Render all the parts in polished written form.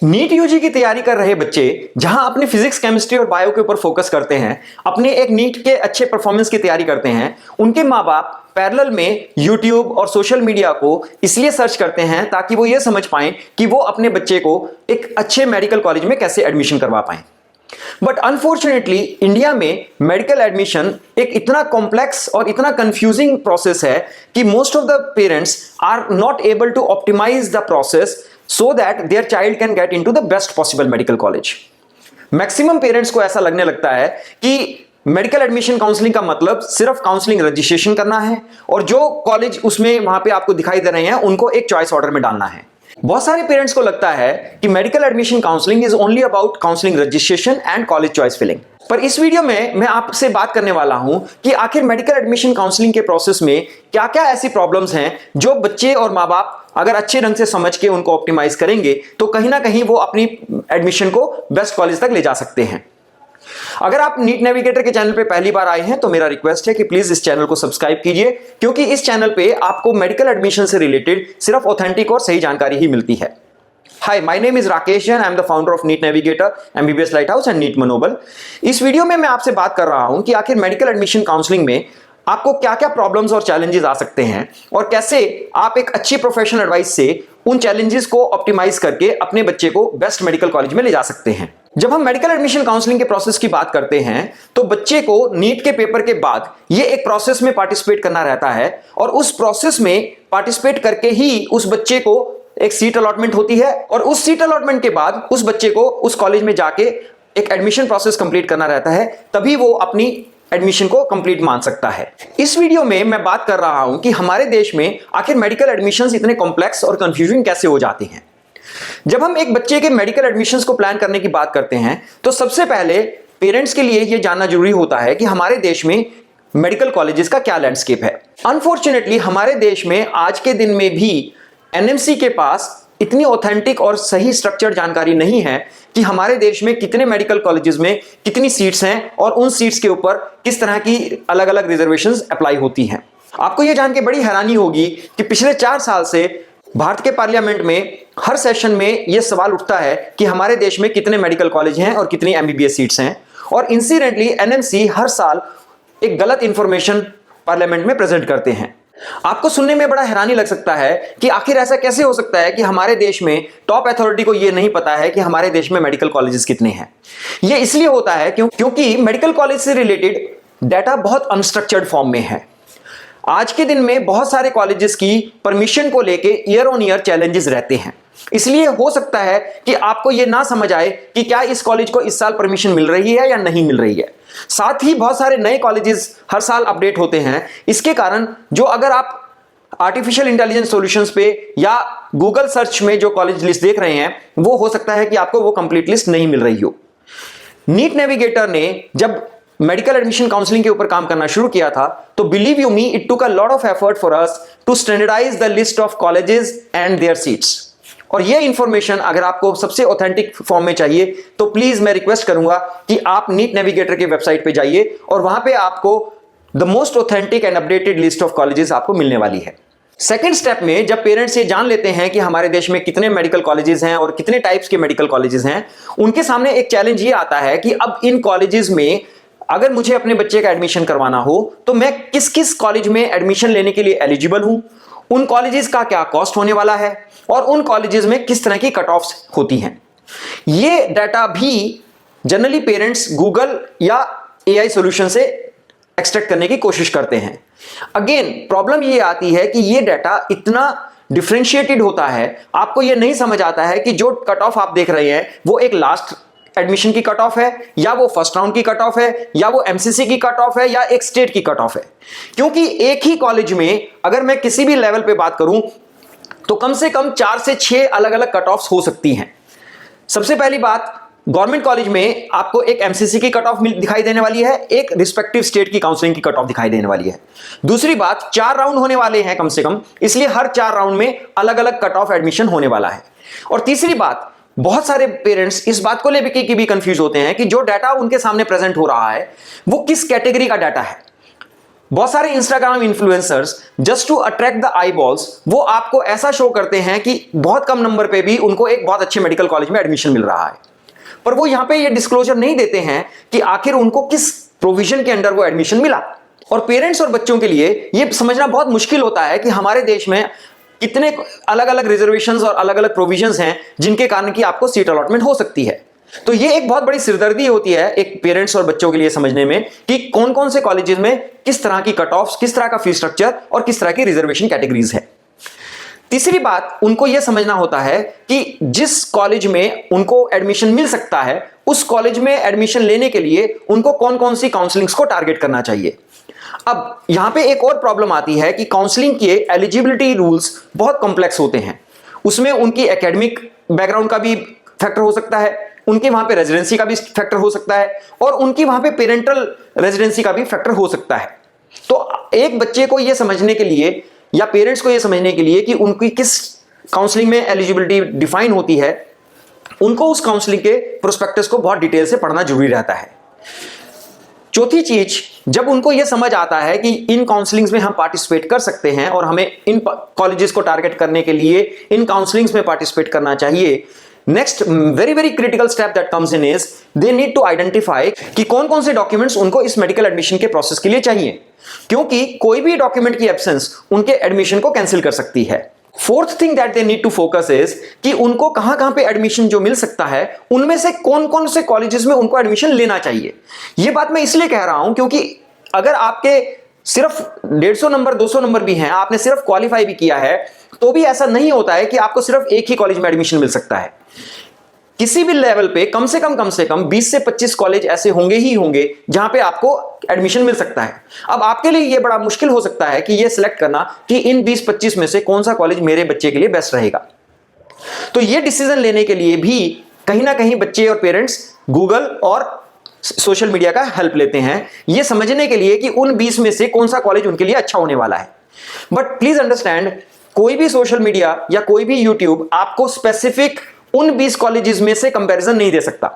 NEET UG की तैयारी कर रहे बच्चे जहां अपने फिजिक्स, केमिस्ट्री और बायो के ऊपर फोकस करते हैं, अपने एक नीट के अच्छे परफॉर्मेंस की तैयारी करते हैं, उनके माँ बाप पैरेलल में यूट्यूब और सोशल मीडिया को इसलिए सर्च करते हैं ताकि वो ये समझ पाएं कि वो अपने बच्चे को एक अच्छे मेडिकल कॉलेज में कैसे एडमिशन करवा पाएं। बट अनफॉर्चुनेटली इंडिया में मेडिकल एडमिशन एक इतना कॉम्प्लेक्स और इतना कंफ्यूजिंग प्रोसेस है कि most of the parents are not able to optimise the process so that their child can get into the best possible medical college. Maximum parents को ऐसा लगने लगता है कि मेडिकल एडमिशन काउंसलिंग का मतलब सिर्फ काउंसलिंग रजिस्ट्रेशन करना है और जो कॉलेज उसमें वहां पे आपको दिखाई दे रहे हैं उनको एक चॉइस ऑर्डर में डालना है। बहुत सारे पेरेंट्स को लगता है कि medical admission counselling is only about counselling registration and college choice filling. पर इस वीडियो में मैं आपसे बात करने वाला हूं कि आखिर मेडिकल एडमिशन काउंसलिंग के प्रोसेस में क्या क्या ऐसी प्रॉब्लम्स हैं जो बच्चे और माँ बाप अगर अच्छे ढंग से समझ के उनको ऑप्टिमाइज करेंगे तो कहीं ना कहीं वो अपनी एडमिशन को बेस्ट कॉलेज तक ले जा सकते हैं। अगर आप नीट नेविगेटर के चैनल पे पहली बार आए हैं तो मेरा रिक्वेस्ट है कि प्लीज इस चैनल को सब्सक्राइब कीजिए, क्योंकि इस चैनल पे आपको मेडिकल एडमिशन से रिलेटेड सिर्फ ऑथेंटिक और सही जानकारी ही मिलती है। Hi, my name is Rakesh and I am the founder of NEET Navigator, MBBS Lighthouse and NEET Manobal। इस वीडियो में मैं आपसे बात कर रहा हूं कि आखिर मेडिकल एडमिशन काउंसलिंग में आपको क्या क्या प्रॉब्लम्स और चैलेंजेस आ सकते हैं और कैसे आप एक अच्छी प्रोफेशनल एडवाइस से उन चैलेंजेस को ऑप्टिमाइज करके अपने बच्चे को बेस्ट मेडिकल कॉलेज में ले जा सकते हैं। जब हम मेडिकल एडमिशन काउंसलिंग के प्रोसेस की बात करते हैं तो बच्चे को नीट के पेपर के बाद ये एक प्रोसेस में पार्टिसिपेट करना रहता है और उस प्रोसेस में पार्टिसिपेट करके ही उस बच्चे को एक सीट अलॉटमेंट होती है और उस सीट अलॉटमेंट के बाद उस बच्चे को उस कॉलेज में जाके एक एडमिशन प्रोसेस कंप्लीट करना रहता है, तभी वो अपनी एडमिशन को कंप्लीट मान सकता है। इस वीडियो में मैं बात कर रहा हूं कि हमारे देश में आखिर मेडिकल एडमिशंस इतने कॉम्प्लेक्स और कंफ्यूजिंग कैसे हो जाते हैं। जब हम एक बच्चे के मेडिकल एडमिशंस को प्लान करने की बात करते हैं तो सबसे पहले पेरेंट्स के लिए यह जानना जरूरी होता है कि हमारे देश में मेडिकल कॉलेजेस का क्या लैंडस्केप है। अनफॉर्चुनेटली हमारे देश में आज के दिन में भी एनएमसी के पास इतनी ऑथेंटिक और सही स्ट्रक्चर्ड जानकारी नहीं है कि हमारे देश में कितने मेडिकल कॉलेजेस में कितनी सीट्स हैं और उन सीट्स के ऊपर किस तरह की अलग अलग रिजर्वेशंस अप्लाई होती हैं। आपको यह जान के बड़ी हैरानी होगी कि पिछले 4 साल से भारत के पार्लियामेंट में हर सेशन में यह सवाल उठता है कि हमारे देश में कितने मेडिकल कॉलेज हैं और कितनी एमबीबीएस सीट्स हैं, और इंसिडेंटली एनएमसी हर साल एक गलत इंफॉर्मेशन पार्लियामेंट में प्रेजेंट करते हैं। आपको सुनने में बड़ा हैरानी लग सकता है कि आखिर ऐसा कैसे हो सकता है कि हमारे देश में टॉप अथॉरिटी को यह नहीं पता है कि हमारे देश में मेडिकल कॉलेजेस कितने हैं। यह इसलिए होता है क्योंकि मेडिकल कॉलेज से रिलेटेड डाटा बहुत अनस्ट्रक्चर्ड फॉर्म में है। आज के दिन में बहुत सारे कॉलेजेस की परमिशन को लेके ईयर ऑन ईयर चैलेंजेस रहते हैं, इसलिए हो सकता है कि आपको यह ना समझ आए कि क्या इस कॉलेज को इस साल परमिशन मिल रही है या नहीं मिल रही है। साथ ही बहुत सारे नए कॉलेजेस हर साल अपडेट होते हैं। इसके कारण जो अगर आप आर्टिफिशियल इंटेलिजेंस सॉल्यूशंस पे या गूगल सर्च में जो कॉलेज लिस्ट देख रहे हैं वो हो सकता है कि आपको वो कंप्लीट लिस्ट नहीं मिल रही हो। नीट नेविगेटर ने जब मेडिकल एडमिशन काउंसलिंग के ऊपर काम करना शुरू किया था तो believe you me it took a lot of effort for us to standardise the list of colleges and their seats. और ये इंफॉर्मेशन अगर आपको सबसे ऑथेंटिक फॉर्म में चाहिए तो प्लीज मैं रिक्वेस्ट करूंगा कि आप नीट नेविगेटर के वेबसाइट पे जाइए और वहां पे आपको the most authentic and updated list of colleges आपको मिलने वाली है। सेकेंड स्टेप में जब पेरेंट्स ये जान लेते हैं कि हमारे देश में कितने मेडिकल कॉलेजेस हैं और कितने टाइप्स के मेडिकल कॉलेजेस हैं, उनके सामने एक चैलेंज ये आता है कि अब इन कॉलेजेस में अगर मुझे अपने बच्चे का एडमिशन करवाना हो तो मैं किस किस कॉलेज में एडमिशन लेने के लिए एलिजिबल हूं, उन कॉलेजेस का क्या कॉस्ट होने वाला है और उन कॉलेजेस में किस तरह की कट ऑफ्स होती हैं। ये डाटा भी जनरली पेरेंट्स गूगल या एआई सॉल्यूशन से एक्सट्रैक्ट करने की कोशिश करते हैं। अगेन प्रॉब्लम ये आती है कि ये डाटा इतना डिफरेंशिएटेड होता है, आपको ये नहीं समझ आता है कि जो कट ऑफ आप देख रहे हैं वो एक लास्ट एडमिशन की कट ऑफ है या वो फर्स्ट राउंड की कट ऑफ है या वो एमसीसी की कट ऑफ है या एक स्टेट की कट ऑफ है। क्योंकि एक ही कॉलेज में अगर मैं किसी भी लेवल पे बात करूं तो कम से कम 4 से 6 अलग अलग कट ऑफ्स हो सकती हैं। सबसे पहली बात, गवर्नमेंट कॉलेज में आपको एक एमसीसी की कट ऑफ दिखाई देने वाली है, एक रिस्पेक्टिव स्टेट की काउंसलिंग की कट ऑफ दिखाई देने वाली है। दूसरी बात, 4 राउंड होने वाले हैं कम से कम, इसलिए हर 4 राउंड में अलग अलग कट ऑफ एडमिशन होने वाला है। और तीसरी बात, बहुत सारे पेरेंट्स इस बात को लेकर के भी कंफ्यूज होते हैं कि जो डाटा उनके सामने प्रेजेंट हो रहा है वो किस कैटेगरी का डाटा है। बहुत सारे Instagram influencers just to attract the eyeballs वो आपको ऐसा शो करते हैं कि बहुत कम नंबर पे भी उनको एक बहुत अच्छे मेडिकल कॉलेज में एडमिशन मिल रहा है, पर वो यहां पे ये डिस्क्लोजर नहीं देते हैं कि आखिर उनको किस प्रोविजन के अंडर वो एडमिशन मिला। और पेरेंट्स और बच्चों के लिए ये समझना बहुत मुश्किल होता है कि हमारे देश में कितने अलग अलग रिजर्वेशंस और अलग अलग प्रोविजंस हैं जिनके कारण कि आपको सीट अलॉटमेंट हो सकती है। तो ये एक बहुत बड़ी सिरदर्दी होती है एक पेरेंट्स और बच्चों के लिए समझने में कि कौन कौन से कॉलेजेस में किस तरह की कट ऑफ्स, किस तरह का फीस स्ट्रक्चर और किस तरह की रिजर्वेशन कैटेगरीज है। तीसरी बात उनको यह समझना होता है कि जिस कॉलेज में उनको एडमिशन मिल सकता है उस कॉलेज में एडमिशन लेने के लिए उनको कौन कौन सी काउंसलिंग्स को टारगेट करना चाहिए। अब यहां पे एक और प्रॉब्लम आती है कि काउंसलिंग के एलिजिबिलिटी रूल्स बहुत कॉम्प्लेक्स होते हैं। उसमें उनकी एकेडमिक बैकग्राउंड का भी फैक्टर हो सकता है, उनके वहां पे रेजिडेंसी का भी फैक्टर हो सकता है और उनकी वहां पे पेरेंटल रेजिडेंसी का भी फैक्टर हो सकता है। तो एक बच्चे को यह समझने के लिए या पेरेंट्स को यह समझने के लिए कि उनकी किस काउंसलिंग में एलिजिबिलिटी डिफाइन होती है, उनको उस काउंसलिंग के प्रोस्पेक्टस को बहुत डिटेल से पढ़ना जरूरी रहता है। चौथी चीज, जब उनको यह समझ आता है कि इन काउंसलिंग्स में हम पार्टिसिपेट कर सकते हैं और हमें इन कॉलेजेस को टारगेट करने के लिए इन काउंसलिंग्स में पार्टिसिपेट करना चाहिए, next very very critical step that comes in is they need to identify कि कौन कौन से डॉक्यूमेंट्स उनको इस मेडिकल एडमिशन के प्रोसेस के लिए चाहिए, क्योंकि कोई भी डॉक्यूमेंट की एब्सेंस उनके एडमिशन को कैंसिल कर सकती है। Fourth thing that they need to focus is कि उनको कहां पे एडमिशन जो मिल सकता है उनमें से कौन कौन से कॉलेजेस में उनको एडमिशन लेना चाहिए। यह बात मैं इसलिए कह रहा हूं क्योंकि अगर आपके सिर्फ 150 नंबर 200 नंबर भी हैं, आपने सिर्फ क्वालिफाई भी किया है, तो भी ऐसा नहीं होता है कि आपको सिर्फ एक ही कॉलेज में एडमिशन मिल सकता है। किसी भी लेवल पे कम से कम 20 से 25 कॉलेज ऐसे होंगे ही होंगे जहां पे आपको एडमिशन मिल सकता है। अब आपके लिए यह बड़ा मुश्किल हो सकता है कि यह सिलेक्ट करना कि इन 20-25 में से कौन सा कॉलेज मेरे बच्चे के लिए बेस्ट रहेगा। तो यह डिसीजन लेने के लिए भी कहीं ना कहीं बच्चे और पेरेंट्स गूगल और सोशल मीडिया का हेल्प लेते हैं, यह समझने के लिए कि उन 20 में से कौन सा कॉलेज उनके लिए अच्छा होने वाला है। बट प्लीज अंडरस्टैंड, कोई भी सोशल मीडिया या कोई भी यूट्यूब आपको स्पेसिफिक उन 20 कॉलेजेस में से कंपैरिजन नहीं दे सकता।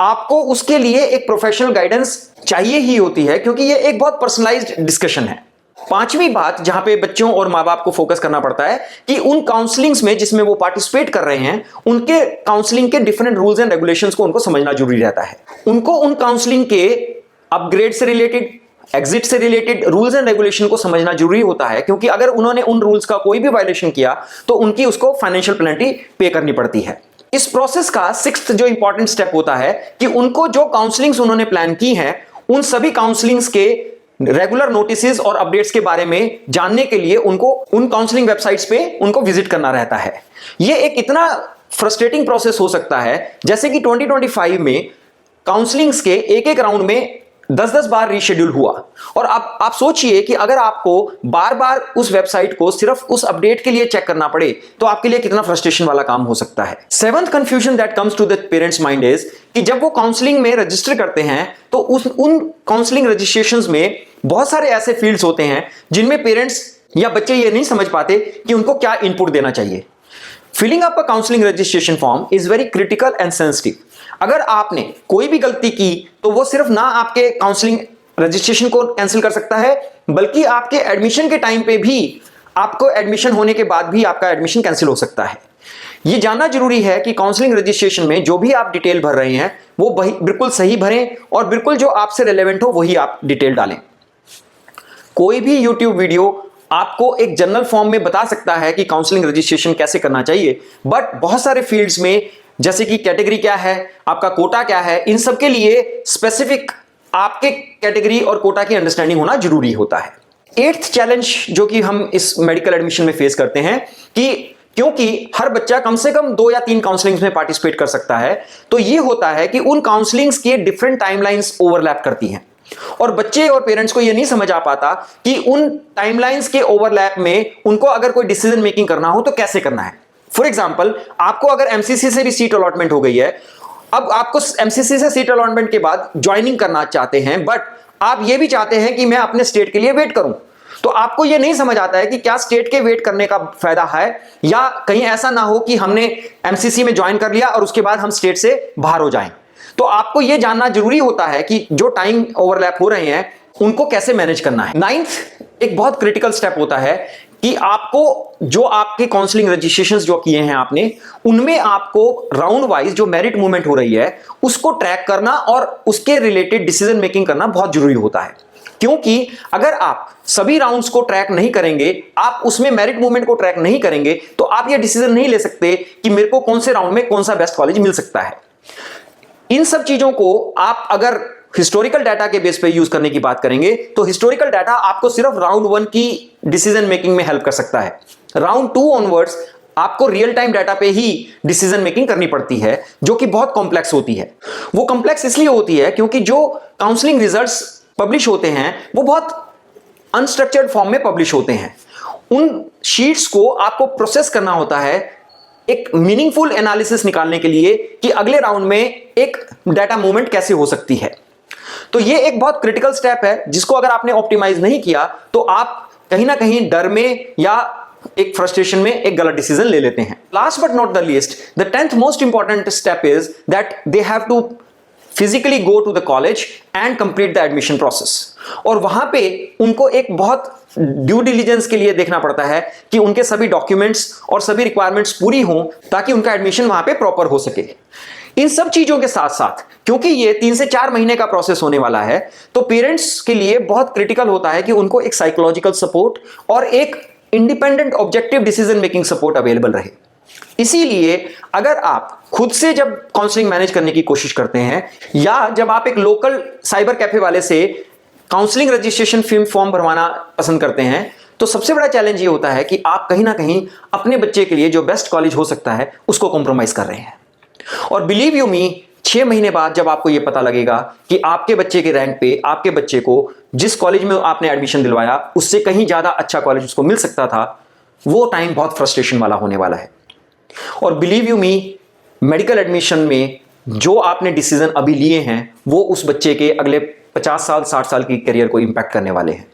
आपको उसके लिए एक प्रोफेशनल गाइडेंस चाहिए ही होती है, क्योंकि यह एक बहुत पर्सनलाइज्ड डिस्कशन है। पांचवी बात जहां पे बच्चों और मां बाप को फोकस करना पड़ता है कि उन काउंसलिंग्स में जिसमें वो पार्टिसिपेट कर रहे हैं उनके काउंसलिंग के डिफरेंट रूल्स एंड रेगुलेशंस को उनको समझना जरूरी रहता है। उनको उन काउंसलिंग के अपग्रेड से रिलेटेड, एग्जिट से रिलेटेड रूल्स एंड रेगुलेशन को समझना जरूरी होता है, क्योंकि अगर उन्होंने उन रूल्स का कोई भी वायलेशन किया तो उनकी उसको फाइनेंशियल पेनल्टी पे करनी पड़ती है। इस प्रोसेस का सिक्स्थ जो इंपॉर्टेंट स्टेप होता है कि उनको जो काउंसलिंग्स उन्होंने प्लान की हैं उन सभी काउंसलिंग्स के रेगुलर नोटिसेस और अपडेट्स के बारे में जानने के लिए उनको उन काउंसलिंग वेबसाइट्स पे उनको विजिट करना रहता है। यह एक इतना फ्रस्ट्रेटिंग प्रोसेस हो सकता है जैसे कि 2025 में काउंसलिंग्स के एक राउंड में 10-10 बार रीशेड्यूल हुआ। और आप सोचिए कि अगर आपको बार बार उस वेबसाइट को सिर्फ उस अपडेट के लिए चेक करना पड़े तो आपके लिए कितना फ्रस्ट्रेशन वाला काम हो सकता है। Seventh confusion that comes to the parents mind is कि जब वो काउंसलिंग में रजिस्टर करते हैं तो उन काउंसलिंग रजिस्ट्रेशंस में बहुत सारे ऐसे फील्ड्स होते हैं जिनमें पेरेंट्स या बच्चे ये नहीं समझ पाते कि उनको क्या इनपुट देना चाहिए। Filling up a counselling registration form is very critical and sensitive. अगर आपने कोई भी गलती की तो वो सिर्फ ना आपके काउंसलिंग रजिस्ट्रेशन को कैंसिल कर सकता है, बल्कि आपके एडमिशन के टाइम पे भी, आपको एडमिशन होने के बाद भी आपका एडमिशन कैंसिल हो सकता है। यह जानना जरूरी है कि काउंसलिंग रजिस्ट्रेशन में जो भी आप डिटेल भर रहे हैं वो बिल्कुल सही भरें और बिल्कुल जो आपसे रिलेवेंट हो वही आप डिटेल डालें। कोई भी यूट्यूब वीडियो आपको एक जनरल फॉर्म में बता सकता है कि काउंसलिंग रजिस्ट्रेशन कैसे करना चाहिए, बट बहुत सारे फील्ड्स में जैसे कि कैटेगरी क्या है, आपका कोटा क्या है, इन सब के लिए स्पेसिफिक आपके कैटेगरी और कोटा की अंडरस्टैंडिंग होना जरूरी होता है। एट्थ चैलेंज जो कि हम इस मेडिकल एडमिशन में फेस करते हैं कि क्योंकि हर बच्चा कम से कम 2 या 3 काउंसलिंग्स में पार्टिसिपेट कर सकता है, तो यह होता है कि उन काउंसलिंग्स की डिफरेंट टाइमलाइंस ओवरलैप करती हैं और बच्चे और पेरेंट्स को यह नहीं समझ आ पाता कि उन टाइमलाइंस के ओवरलैप में उनको अगर कोई डिसीजन मेकिंग करना हो तो कैसे करना है। फॉर एग्जाम्पल, आपको अगर एमसीसी से भी सीट अलॉटमेंट हो गई है, अब आपको एमसीसी से सीट अलॉटमेंट के बाद ज्वाइनिंग करना चाहते हैं, बट आप ये भी चाहते हैं कि मैं अपने स्टेट के लिए वेट करूं, तो आपको यह नहीं समझ आता है कि क्या स्टेट के वेट करने का फायदा है या कहीं ऐसा ना हो कि हमने एमसीसी में ज्वाइन कर लिया और उसके बाद हम स्टेट से बाहर हो जाएं। तो आपको यह जानना जरूरी होता है कि जो टाइम ओवरलैप हो रहे हैं उनको कैसे मैनेज करना है। 9th एक बहुत क्रिटिकल स्टेप होता है कि आपको जो आपके काउंसलिंग रजिस्ट्रेशंस जो किए हैं आपने, उनमें आपको राउंड वाइज जो मेरिट मूवमेंट हो रही है उसको ट्रैक करना और उसके रिलेटेड डिसीजन मेकिंग करना बहुत जरूरी होता है। क्योंकि अगर आप सभी राउंड्स को ट्रैक नहीं करेंगे, आप उसमें मेरिट मूवमेंट को ट्रैक नहीं करेंगे, तो आप ये डिसीजन नहीं ले सकते कि मेरे को कौन से राउंड में कौन सा बेस्ट कॉलेज मिल सकता है। इन सब चीजों को आप अगर हिस्टोरिकल डाटा के बेस पे यूज करने की बात करेंगे तो हिस्टोरिकल डाटा आपको सिर्फ राउंड 1 की डिसीजन मेकिंग में हेल्प कर सकता है। राउंड 2 ऑनवर्ड्स आपको रियल टाइम डाटा पे ही डिसीजन मेकिंग करनी पड़ती है, जो कि बहुत कॉम्प्लेक्स होती है। वो कॉम्प्लेक्स इसलिए होती है क्योंकि जो काउंसलिंग रिजल्ट्स पब्लिश होते हैं वो बहुत अनस्ट्रक्चर्ड फॉर्म में पब्लिश होते हैं। उन शीट्स को आपको प्रोसेस करना होता है एक मीनिंगफुल एनालिसिस निकालने के लिए कि अगले राउंड में एक डाटा मूवमेंट कैसे हो सकती है। तो ये एक बहुत क्रिटिकल स्टेप है जिसको अगर आपने ऑप्टिमाइज नहीं किया तो आप कहीं ना कहीं डर में या एक फ्रस्ट्रेशन में एक गलत डिसीजन ले लेते हैं। Last but not the least, the 10th most important step is that they have to physically go to the college and complete the admission process. और वहां पे उनको एक बहुत ड्यू डिलीजेंस के लिए देखना पड़ता है कि उनके सभी डॉक्यूमेंट्स और सभी रिक्वायरमेंट्स पूरी हों ताकि उनका एडमिशन वहां पे प्रॉपर हो सके। इन सब चीजों के साथ साथ क्योंकि ये 3 से 4 महीने का प्रोसेस होने वाला है, तो पेरेंट्स के लिए बहुत क्रिटिकल होता है कि उनको एक साइकोलॉजिकल सपोर्ट और एक independent objective decision making support available रहे। इसीलिए अगर आप खुद से जब काउंसलिंग मैनेज करने की कोशिश करते हैं या जब आप एक लोकल साइबर कैफे वाले से काउंसलिंग रजिस्ट्रेशन फॉर्म भरवाना पसंद करते हैं, तो सबसे बड़ा चैलेंज ये होता है कि आप कहीं ना कहीं अपने बच्चे के लिए जो बेस्ट कॉलेज हो सकता है उसको कॉम्प्रोमाइज कर रहे हैं। और बिलीव यू मी, 6 महीने बाद जब आपको यह पता लगेगा कि आपके बच्चे के रैंक पे आपके बच्चे को जिस कॉलेज में आपने एडमिशन दिलवाया उससे कहीं ज्यादा अच्छा कॉलेज उसको मिल सकता था, वो टाइम बहुत फ्रस्ट्रेशन वाला होने वाला है। और believe you me, medical admission में जो आपने डिसीजन अभी लिए हैं वो उस बच्चे के अगले 50 साल 60 साल की करियर को इंपैक्ट करने वाले हैं।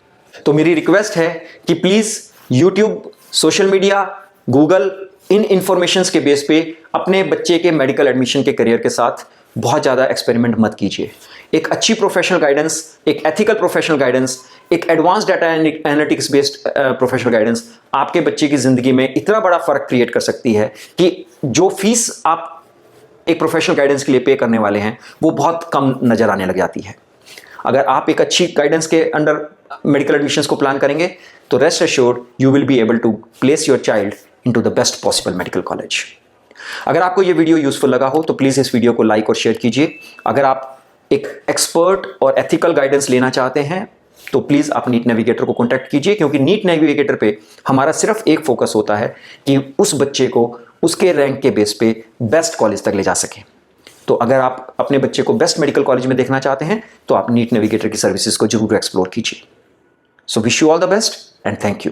तो मेरी रिक्वेस्ट है कि please YouTube, social media, Google, in informations के बेस पे अपने बच्चे के मेडिकल एडमिशन के करियर के साथ बहुत ज़्यादा एक्सपेरिमेंट मत कीजिए। एक अच्छी प्रोफेशनल गाइडेंस, एक एथिकल प्रोफेशनल गाइडेंस, एक advance data analytics based professional guidance आपके बच्चे की ज़िंदगी में इतना बड़ा फ़र्क क्रिएट कर सकती है कि जो फीस आप एक प्रोफेशनल गाइडेंस के लिए पे करने वाले हैं वो बहुत कम नज़र आने लग जाती है। अगर आप एक अच्छी गाइडेंस के अंडर मेडिकल एडमिशंस को प्लान करेंगे तो rest assured you will be able to place your child into the best possible medical college. अगर आपको ये वीडियो यूजफुल लगा हो तो प्लीज़ इस वीडियो को लाइक और शेयर कीजिए। अगर आप एक एक्सपर्ट और एथिकल गाइडेंस लेना चाहते हैं तो प्लीज़ आप नीट नेविगेटर को कॉन्टैक्ट कीजिए, क्योंकि नीट नेविगेटर पे हमारा सिर्फ एक फोकस होता है कि उस बच्चे को उसके रैंक के बेस पे बेस्ट कॉलेज तक ले जा सकें। तो अगर आप अपने बच्चे को बेस्ट मेडिकल कॉलेज में देखना चाहते हैं तो आप नीट नेविगेटर की सर्विसेज को जरूर एक्सप्लोर कीजिए। So wish you all the best and thank you.